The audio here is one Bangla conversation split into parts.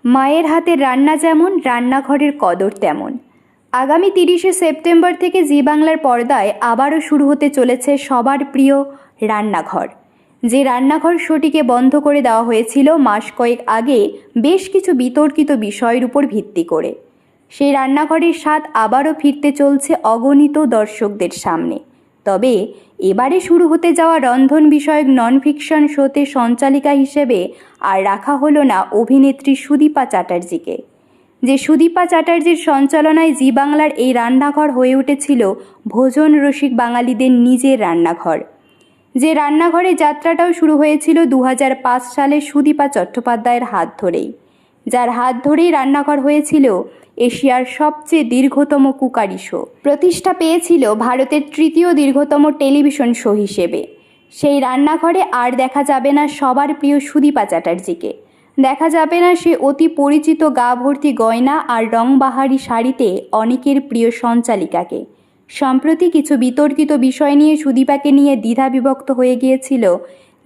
মায়ের হাতের রান্না যেমন, রান্নাঘরের কদর তেমন। আগামী 30শে সেপ্টেম্বর থেকে জি বাংলার পর্দায় আবারও শুরু হতে চলেছে সবার প্রিয় রান্নাঘর। যে রান্নাঘর শোটিকে বন্ধ করে দেওয়া হয়েছিল মাস কয়েক আগে বেশ কিছু বিতর্কিত বিষয়ের উপর ভিত্তি করে, সেই রান্নাঘরের স্বাদ আবারও ফিরতে চলছে অগণিত দর্শকদের সামনে। তবে এবারে শুরু হতে যাওয়া রন্ধন বিষয়ক নন ফিকশন শোতে সঞ্চালিকা হিসেবে আর রাখা হলো না অভিনেত্রী সুদীপা চ্যাটার্জিকে। যে সুদীপা চ্যাটার্জির সঞ্চালনায় জি বাংলার এই রান্নাঘর হয়ে উঠেছিল ভোজন রসিক বাঙালিদের নিজের রান্নাঘর। যে রান্নাঘরের যাত্রাটাও শুরু হয়েছিল 2005 সালে সুদীপা চট্টোপাধ্যায়ের হাত ধরেই, যার হাত ধরেই রান্নাঘর হয়েছিল এশিয়ার সবচেয়ে দীর্ঘতম কুকারি শো। প্রতিষ্ঠা পেয়েছিল ভারতের তৃতীয় দীর্ঘতম টেলিভিশন শো হিসেবে। সেই রান্নাঘরে আর দেখা যাবে না সবার প্রিয় সুদীপা চ্যাটার্জিকে, দেখা যাবে না সে অতি পরিচিত গা ভর্তি গয়না আর রংবাহারি শাড়িতে অনেকের প্রিয় সঞ্চালিকাকে। সম্প্রতি কিছু বিতর্কিত বিষয় নিয়ে সুদীপাকে নিয়ে দ্বিধা বিভক্ত হয়ে গিয়েছিল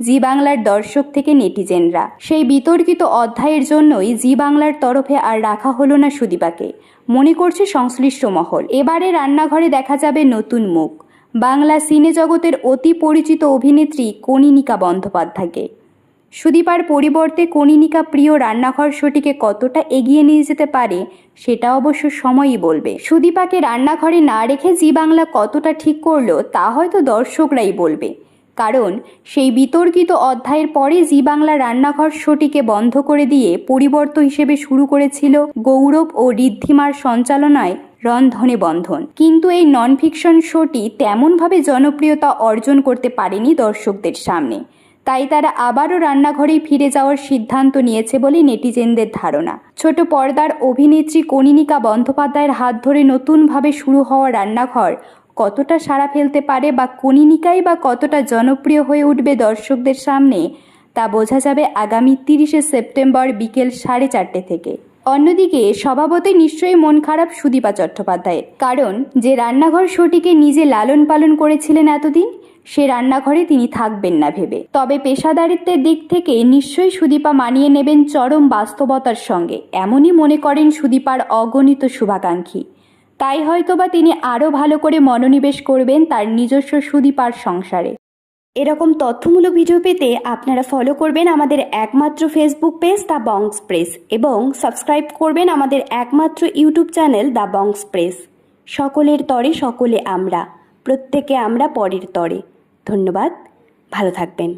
জি বাংলার দর্শক থেকে নেটিজেনরা। সেই বিতর্কিত অধ্যায়ের জন্যই জি বাংলার তরফে আর রাখা হলো না সুদীপাকে, মনে করছে সংশ্লিষ্ট মহল। এবারে রান্নাঘরে দেখা যাবে নতুন মুখ, বাংলা সিনে জগতের অতি পরিচিত অভিনেত্রী কনীনিকা বন্দ্যোপাধ্যায়কে। সুদীপার পরিবর্তে কনীনিকা প্রিয় রান্নাঘর শোটিকে কতটা এগিয়ে নিয়ে যেতে পারে সেটা অবশ্য সময়ই বলবে। সুদীপাকে রান্নাঘরে না রেখে জি বাংলা কতটা ঠিক করলো তা হয়তো দর্শকরাই বলবে, কারণ সেই বিতর্কিত অধ্যায়ের পরে জি বাংলা রান্নাঘর শোটিকে বন্ধ করে দিয়ে পরিবর্তন হিসেবে শুরু করেছিল গৌরব ও ঋদ্ধিমার সঞ্চালনায় রন্ধনে বন্ধন। কিন্তু এই নন ফিকশন শোটি তেমনভাবে জনপ্রিয়তা অর্জন করতে পারেনি দর্শকদের সামনে, তাই তারা আবারও রান্নাঘরেই ফিরে যাওয়ার সিদ্ধান্ত নিয়েছে বলে নেটিজেনদের ধারণা। ছোট পর্দার অভিনেত্রী কনীনিকা বন্দ্যোপাধ্যায়ের হাত ধরে নতুনভাবে শুরু হওয়া রান্নাঘর কতটা সাড়া ফেলতে পারে বা কনীনিকাই বা কতটা জনপ্রিয় হয়ে উঠবে দর্শকদের সামনে, তা বোঝা যাবে আগামী 30শে সেপ্টেম্বর বিকেল 4:30 থেকে। অন্যদিকে স্বভাবতই নিশ্চয়ই মন খারাপ সুদীপা চট্টোপাধ্যায়ের, কারণ যে রান্নাঘর শোটিকে নিজে লালন পালন করেছিলেন এতদিন, সে রান্নাঘরে তিনি থাকবেন না ভেবে। তবে পেশাদারিত্বের দিক থেকে নিশ্চয়ই সুদীপা মানিয়ে নেবেন চরম বাস্তবতার সঙ্গে, এমনই মনে করেন সুদীপার অগণিত শুভাকাঙ্ক্ষী। তাই হয়তোবা তিনি আরও ভালো করে মনোনিবেশ করবেন তার নিজস্ব সুদীপার সংসারে। এরকম তথ্যমূলক ভিডিও পেতে আপনারা ফলো করবেন আমাদের একমাত্র ফেসবুক পেজ দ্য বংস প্রেস এবং সাবস্ক্রাইব করবেন আমাদের একমাত্র ইউটিউব চ্যানেল দ্য বংস প্রেস। সকলের তরে সকলে আমরা, প্রত্যেকে আমরা পরের তরে। ধন্যবাদ, ভালো থাকবেন।